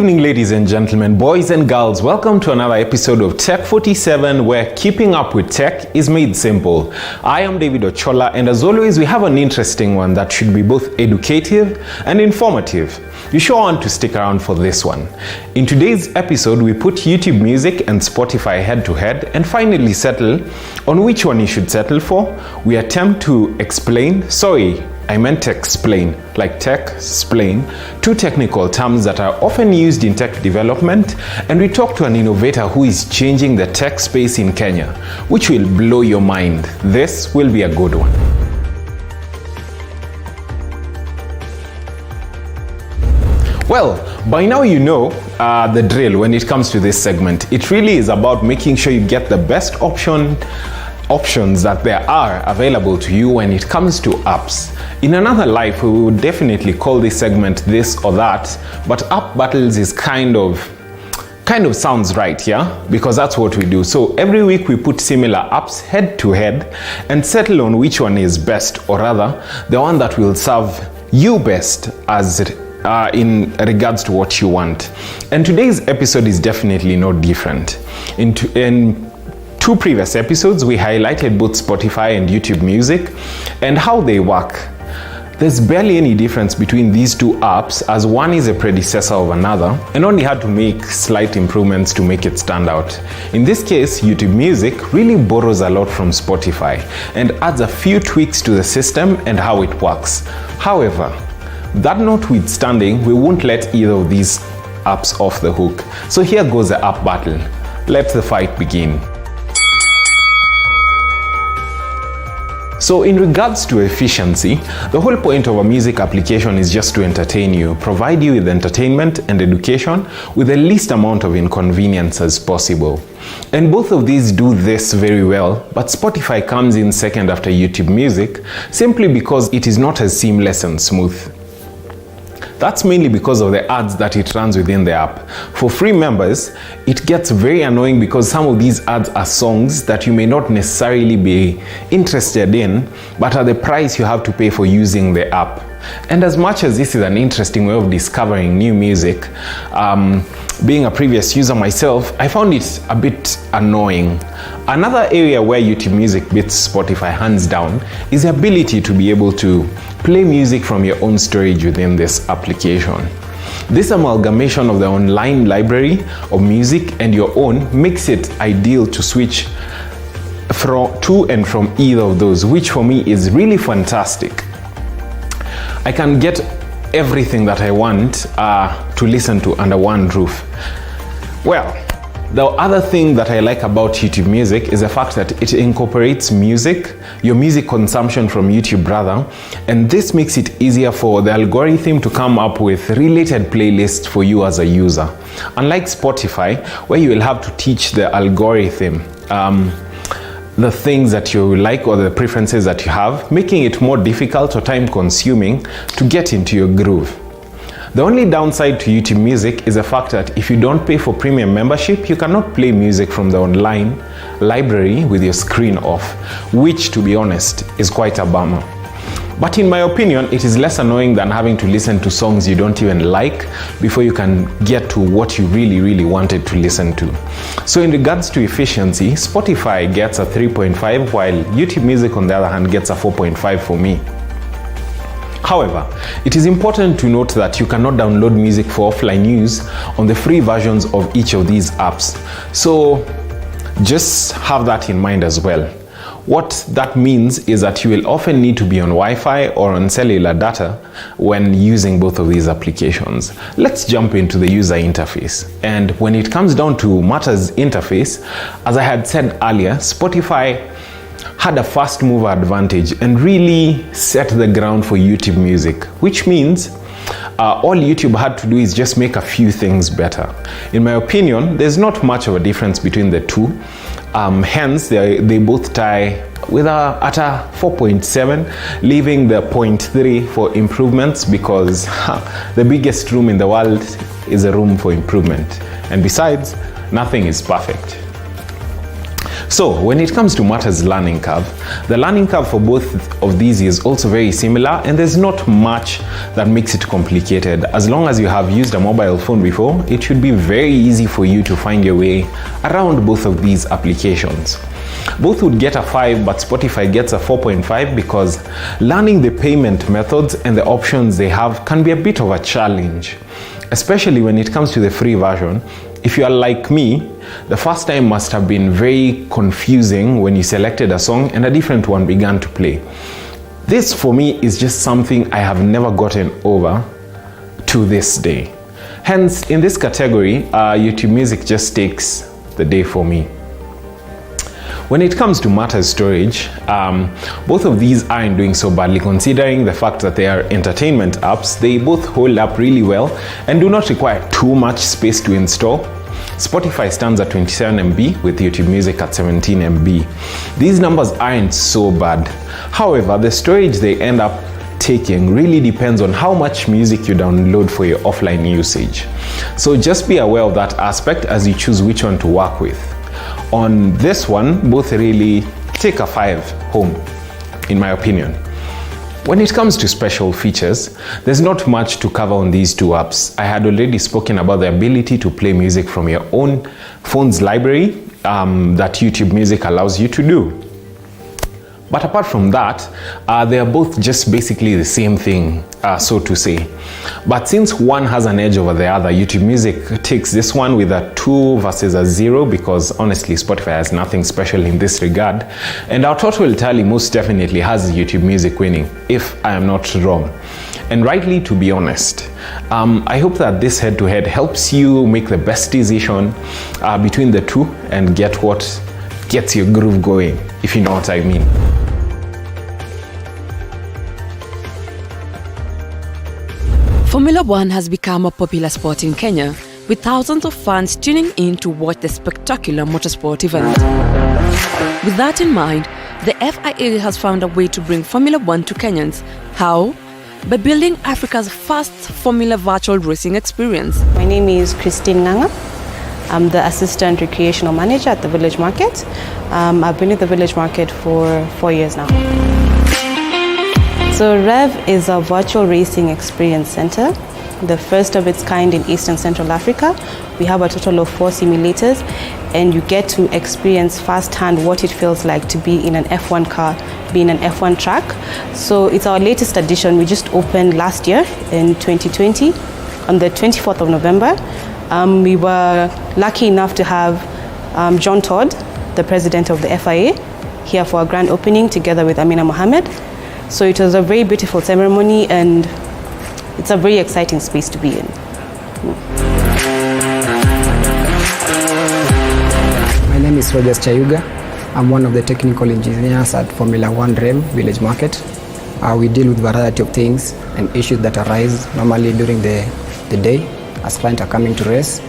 evening, ladies and gentlemen, boys and girls. Welcome to another episode of Tech 47, where keeping up with tech is made simple. I am David Ochola, and as always, we have an interesting one that should be both educative and informative. You sure want to stick around for this one. In today's episode, we put YouTube Music and Spotify head to head and finally settle on which one you should settle for. We attempt to explain, like tech-splain, two technical terms that are often used in tech development, and we talk to an innovator who is changing the tech space in Kenya, which will blow your mind. This will be a good one. Well, by now you know the drill when it comes to this segment. It really is about making sure you get the best options that there are available to you when it comes to apps. In another life, we would definitely call this segment this or that, but app battles is kind of sounds right, yeah? Because that's what we do. So every week we put similar apps head to head and settle on which one is best, or rather, the one that will serve you best as in regards to what you want. And today's episode is definitely no different. In two previous episodes, we highlighted both Spotify and YouTube Music and how they work. There's barely any difference between these two apps, as one is a predecessor of another and only had to make slight improvements to make it stand out. In this case, YouTube Music really borrows a lot from Spotify and adds a few tweaks to the system and how it works. However, that notwithstanding, we won't let either of these apps off the hook. So here goes the app battle. Let the fight begin. So in regards to efficiency, the whole point of a music application is just to entertain you, provide you with entertainment and education with the least amount of inconvenience as possible. And both of these do this very well, but Spotify comes in second after YouTube Music simply because it is not as seamless and smooth. That's mainly because of the ads that it runs within the app. For free members, it gets very annoying because some of these ads are songs that you may not necessarily be interested in, but are the price you have to pay for using the app. And as much as this is an interesting way of discovering new music, being a previous user myself, I found it a bit annoying. Another area where YouTube Music beats Spotify hands down is the ability to be able to play music from your own storage within this application. This amalgamation of the online library of music and your own makes it ideal to switch to and from either of those, which for me is really fantastic. I can get everything that I want to listen to under one roof. Well, the other thing that I like about YouTube Music is the fact that it incorporates your music consumption from YouTube rather, and this makes it easier for the algorithm to come up with related playlists for you as a user. Unlike Spotify, where you will have to teach the algorithm the things that you like or the preferences that you have, making it more difficult or time consuming to get into your groove. The only downside to YouTube Music is the fact that if you don't pay for premium membership, you cannot play music from the online library with your screen off, which, to be honest, is quite a bummer. But in my opinion, it is less annoying than having to listen to songs you don't even like before you can get to what you really wanted to listen to. So in regards to efficiency, Spotify gets a 3.5, while YouTube Music on the other hand gets a 4.5 for me. However, it is important to note that you cannot download music for offline use on the free versions of each of these apps. So just have that in mind as well. What that means is that you will often need to be on Wi-Fi or on cellular data when using both of these applications. Let's jump into the user interface. And when it comes down to matters interface, as I had said earlier, Spotify had a fast mover advantage and really set the ground for YouTube Music, which means all YouTube had to do is just make a few things better. In my opinion, there's not much of a difference between the two. Hence, they both tie with at a 4.7, leaving the 0.3 for improvements, because the biggest room in the world is a room for improvement. And besides, nothing is perfect. So when it comes to matters learning curve, the learning curve for both of these is also very similar, and there's not much that makes it complicated. As long as you have used a mobile phone before, it should be very easy for you to find your way around both of these applications. Both would get a 5, but Spotify gets a 4.5 because learning the payment methods and the options they have can be a bit of a challenge, especially when it comes to the free version. If you are like me, the first time must have been very confusing when you selected a song and a different one began to play. This for me is just something I have never gotten over to this day. Hence, in this category, YouTube Music just takes the day for me. When it comes to matters storage, both of these aren't doing so badly considering the fact that they are entertainment apps. They both hold up really well and do not require too much space to install. Spotify stands at 27 MB with YouTube Music at 17 MB. These numbers aren't so bad. However, the storage they end up taking really depends on how much music you download for your offline usage. So just be aware of that aspect as you choose which one to work with. On this one, both really take a 5 home, in my opinion. When it comes to special features, there's not much to cover on these two apps. I had already spoken about the ability to play music from your own phone's library that YouTube Music allows you to do. But apart from that, they are both just basically the same thing, so to say. But since one has an edge over the other, YouTube Music takes this one with a 2 versus a 0 because honestly, Spotify has nothing special in this regard. And our total tally most definitely has YouTube Music winning, if I am not wrong. And rightly, to be honest. I hope that this head-to-head helps you make the best decision between the two and get what gets your groove going, if you know what I mean. Formula One has become a popular sport in Kenya, with thousands of fans tuning in to watch the spectacular motorsport event. With that in mind, the FIA has found a way to bring Formula One to Kenyans. How? By building Africa's first Formula virtual racing experience. My name is Christine Nganga. I'm the Assistant Recreational Manager at the Village Market. I've been at the Village Market for 4 years now. So REV is a virtual racing experience center, the first of its kind in Eastern Central Africa. We have a total of 4 simulators, and you get to experience firsthand what it feels like to be in an F1 car, be in an F1 track. So it's our latest edition. We just opened last year in 2020 on the 24th of November. We were lucky enough to have John Todd, the president of the FIA, here for our grand opening together with Amina Mohammed. So it was a very beautiful ceremony, and it's a very exciting space to be in. My name is Rogers Chayuga. I'm one of the technical engineers at Formula One REV Village Market. We deal with a variety of things and issues that arise normally during the day as clients are coming to race.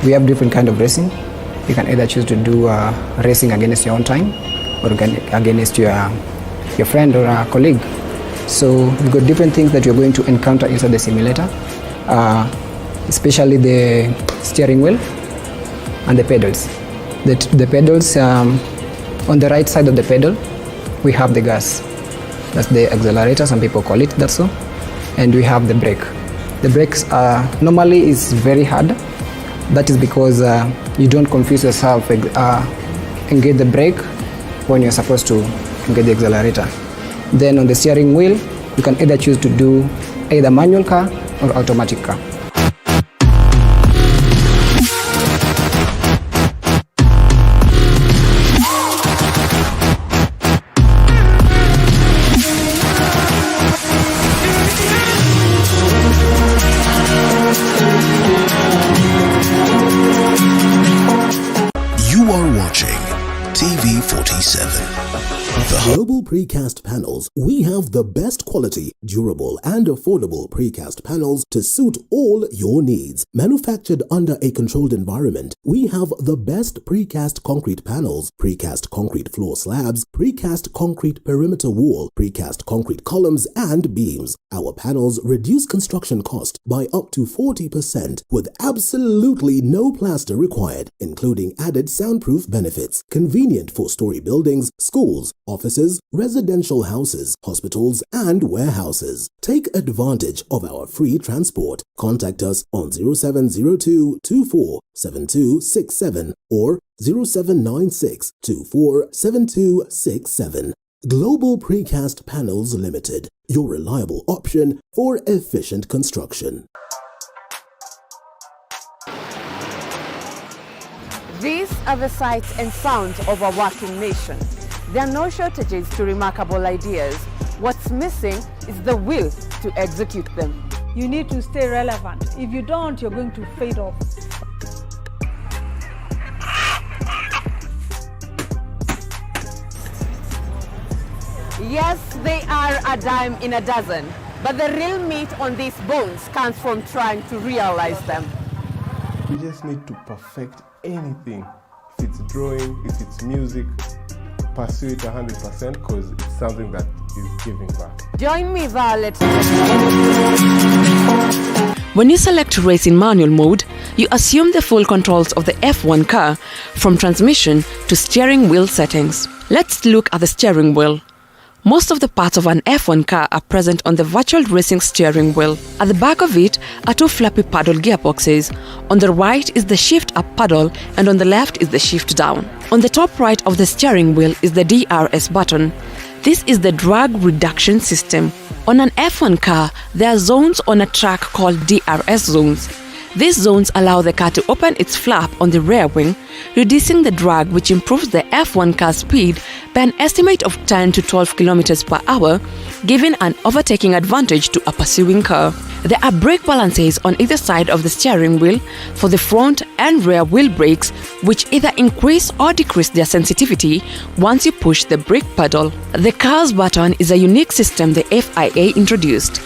We have different kind of racing. You can either choose to do racing against your own time or against your friend or a colleague. So we've got different things that you're going to encounter inside the simulator, especially the steering wheel and the pedals. The pedals, on the right side of the pedal, we have the gas. That's the accelerator, some people call it that so. And we have the brake. The brakes normally is very hard. That is because you don't confuse yourself and engage the brake when you're supposed to engage the accelerator. Then on the steering wheel, you can either choose to do either manual car or automatic car. You are watching TV47. Global Precast Panels. We have the best quality, durable and affordable precast panels to suit all your needs. Manufactured under a controlled environment, we have the best precast concrete panels, precast concrete floor slabs, precast concrete perimeter wall, precast concrete columns and beams. Our panels reduce construction cost by up to 40% with absolutely no plaster required, including added soundproof benefits. Convenient for story buildings, schools, offices, residential houses, hospitals, and warehouses. Take advantage of our free transport. Contact us on 0702 24 7267 or 0796 24 7267. Global Precast Panels Limited, your reliable option for efficient construction. These are the sights and sounds of a working nation. There are no shortages to remarkable ideas. What's missing is the will to execute them. You need to stay relevant. If you don't, you're going to fade off. Yes, they are a dime in a dozen, but the real meat on these bones comes from trying to realize them. You just need to perfect anything. If it's drawing, if it's music, pursue it 100% because it's something that is giving back. Join me, Violet. When you select race in manual mode, you assume the full controls of the F1 car from transmission to steering wheel settings. Let's look at the steering wheel. Most of the parts of an F1 car are present on the virtual racing steering wheel. At the back of it are two flappy paddle gearboxes. On the right is the shift up paddle and on the left is the shift down. On the top right of the steering wheel is the DRS button. This is the drag reduction system. On an F1 car, there are zones on a track called DRS zones. These zones allow the car to open its flap on the rear wing, reducing the drag, which improves the F1 car's speed by an estimate of 10 to 12 km per hour, giving an overtaking advantage to a pursuing car. There are brake balances on either side of the steering wheel for the front and rear wheel brakes, which either increase or decrease their sensitivity once you push the brake pedal. The car's button is a unique system the FIA introduced.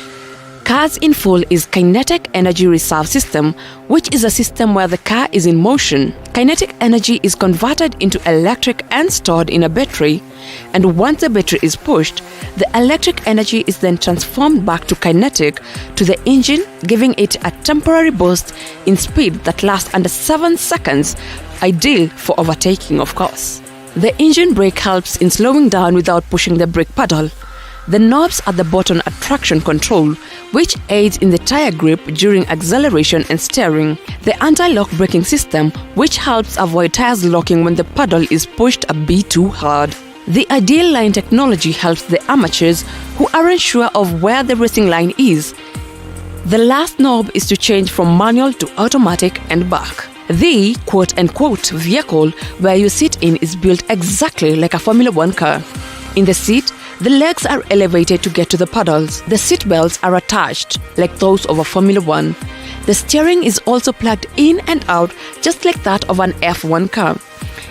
Cars in Full is Kinetic Energy Reserve System, which is a system where the car is in motion. Kinetic energy is converted into electric and stored in a battery, and once the battery is pushed, the electric energy is then transformed back to kinetic to the engine, giving it a temporary boost in speed that lasts under 7 seconds, ideal for overtaking, of course. The engine brake helps in slowing down without pushing the brake pedal. The knobs at the bottom are traction control, which aids in the tire grip during acceleration and steering. The anti-lock braking system, which helps avoid tires locking when the pedal is pushed a bit too hard. The ideal line technology helps the amateurs who aren't sure of where the racing line is. The last knob is to change from manual to automatic and back. The quote-unquote vehicle where you sit in is built exactly like a Formula 1 car. In the seat, the legs are elevated to get to the pedals. The seat belts are attached, like those of a Formula 1. The steering is also plugged in and out, just like that of an F1 car.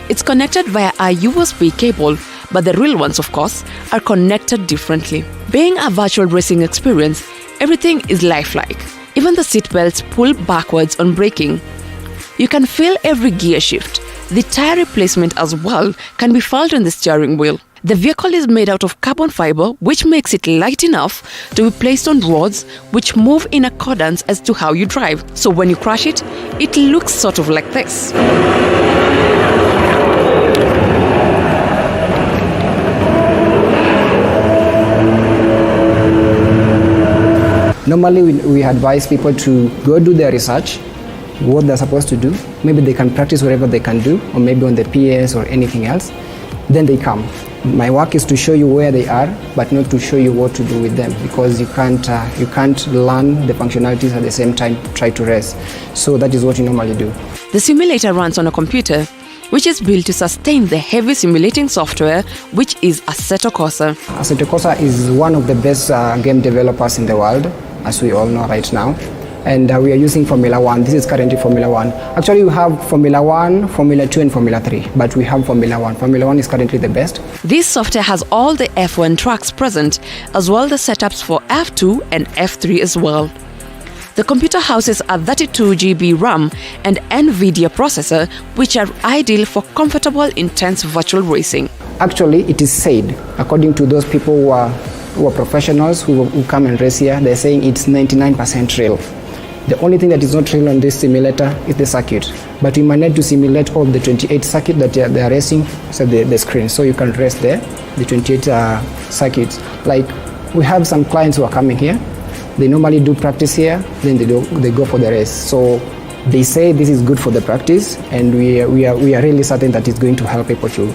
It's connected via a USB cable, but the real ones, of course, are connected differently. Being a virtual racing experience, everything is lifelike. Even the seat belts pull backwards on braking. You can feel every gear shift. The tire replacement as well can be felt on the steering wheel. The vehicle is made out of carbon fiber, which makes it light enough to be placed on roads which move in accordance as to how you drive. So when you crash it, it looks sort of like this. Normally, we advise people to go do their research, what they're supposed to do. Maybe they can practice whatever they can do, or maybe on the PS or anything else. Then they come. My work is to show you where they are, but not to show you what to do with them, because you can't learn the functionalities at the same time try to race. So that is what you normally do. The simulator runs on a computer, which is built to sustain the heavy simulating software, which is Assetto Corsa. Assetto Corsa is one of the best game developers in the world, as we all know right now. and we are using Formula 1. This is currently Formula 1. Actually, we have Formula 1, Formula 2 and Formula 3, but we have Formula 1. Formula 1 is currently the best. This software has all the F1 tracks present, as well as setups for F2 and F3 as well. The computer houses a 32 GB RAM and NVIDIA processor, which are ideal for comfortable, intense virtual racing. Actually, it is said, according to those people who are professionals who come and race here, they're saying it's 99% real. The only thing that is not real on this simulator is the circuit. But we managed to simulate all the 28 circuits that they are racing, so the screen. So you can race there, the 28 circuits. Like, we have some clients who are coming here. They normally do practice here, then they go for the race. So they say this is good for the practice, and we are really certain that it's going to help people to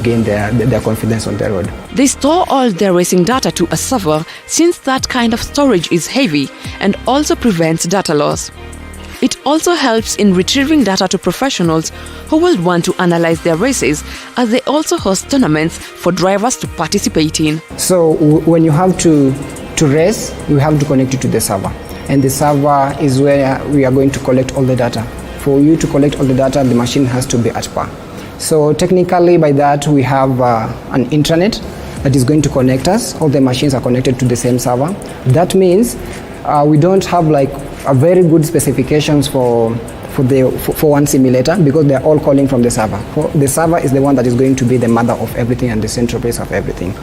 gain their confidence on the road. They store all their racing data to a server, since that kind of storage is heavy and also prevents data loss. It also helps in retrieving data to professionals who will want to analyze their races, as they also host tournaments for drivers to participate in. So when you have to race, you have to connect it to the server. And the server is where we are going to collect all the data. For you to collect all the data, the machine has to be at par. So technically by that, we have an intranet that is going to connect us. All the machines are connected to the same server. That means we don't have like a very good specifications for one simulator, because they're all calling from the server. The server is the one that is going to be the mother of everything and the central place of everything.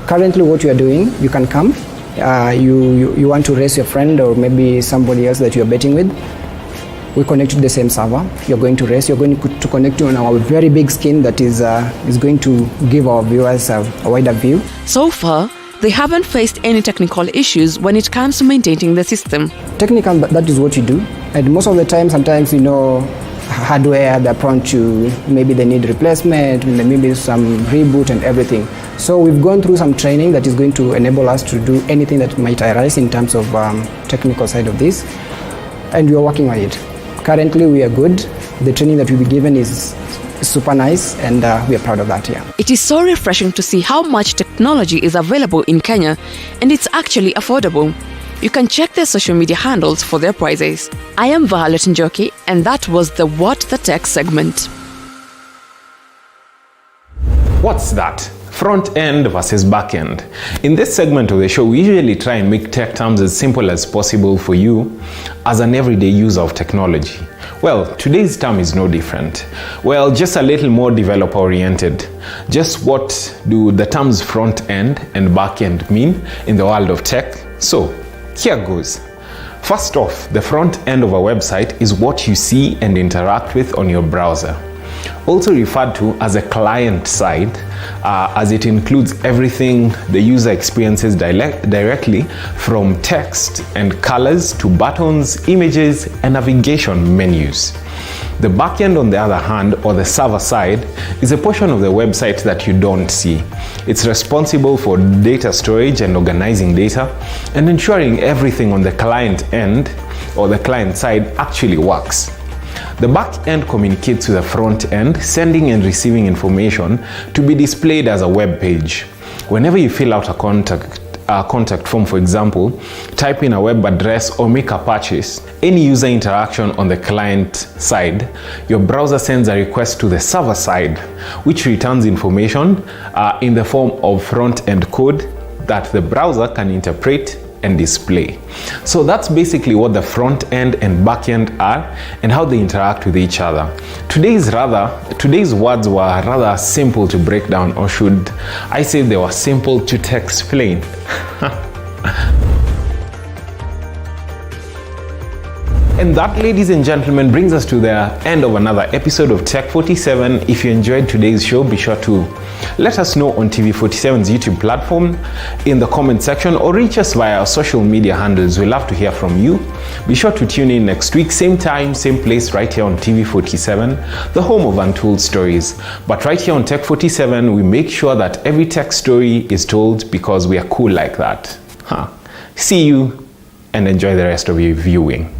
Currently what you are doing, you can come, you want to race your friend or maybe somebody else that you're betting with. We connect to the same server. You're going to race. You're going to connect to on our very big screen that is going to give our viewers a wider view. So far, they haven't faced any technical issues when it comes to maintaining the system. Technical, that is what you do. And most of the time, sometimes, hardware, they're prone to, maybe they need replacement, maybe some reboot and everything. So we've gone through some training that is going to enable us to do anything that might arise in terms of technical side of this. And we are working on it. Currently, we are good. The training that we'll be given is super nice, and we are proud of that here. It is so refreshing to see how much technology is available in Kenya, and it's actually affordable. You can check their social media handles for their prices. I am Violet Njoki, and that was the What the Tech segment. What's that? Front end versus back end. In this segment of the show, we usually try and make tech terms as simple as possible for you as an everyday user of technology. Well, today's term is no different. Well, just a little more developer oriented. Just what do the terms front end and back end mean in the world of tech? So, here goes. First off, the front end of a website is what you see and interact with on your browser. Also referred to as a client side, as it includes everything the user experiences directly, from text and colors to buttons, images, and navigation menus. The backend, on the other hand, or the server side, is a portion of the website that you don't see. It's responsible for data storage and organizing data, and ensuring everything on the client end or the client side actually works. The back end communicates with the front end, sending and receiving information to be displayed as a web page. Whenever you fill out a contact form, for example, type in a web address or make a purchase, any user interaction on the client side, your browser sends a request to the server side, which returns information in the form of front end code that the browser can interpret and display. So that's basically what the front end and back end are and how they interact with each other. Today's words were rather simple to break down, or should I say they were simple to explain. And that, ladies and gentlemen, brings us to the end of another episode of Tech 47. If you enjoyed today's show, be sure to let us know on TV47's YouTube platform, in the comment section, or reach us via our social media handles. We love to hear from you. Be sure to tune in next week, same time, same place, right here on TV47, the home of Untold Stories. But right here on Tech 47, we make sure that every tech story is told because we are cool like that. See you and enjoy the rest of your viewing.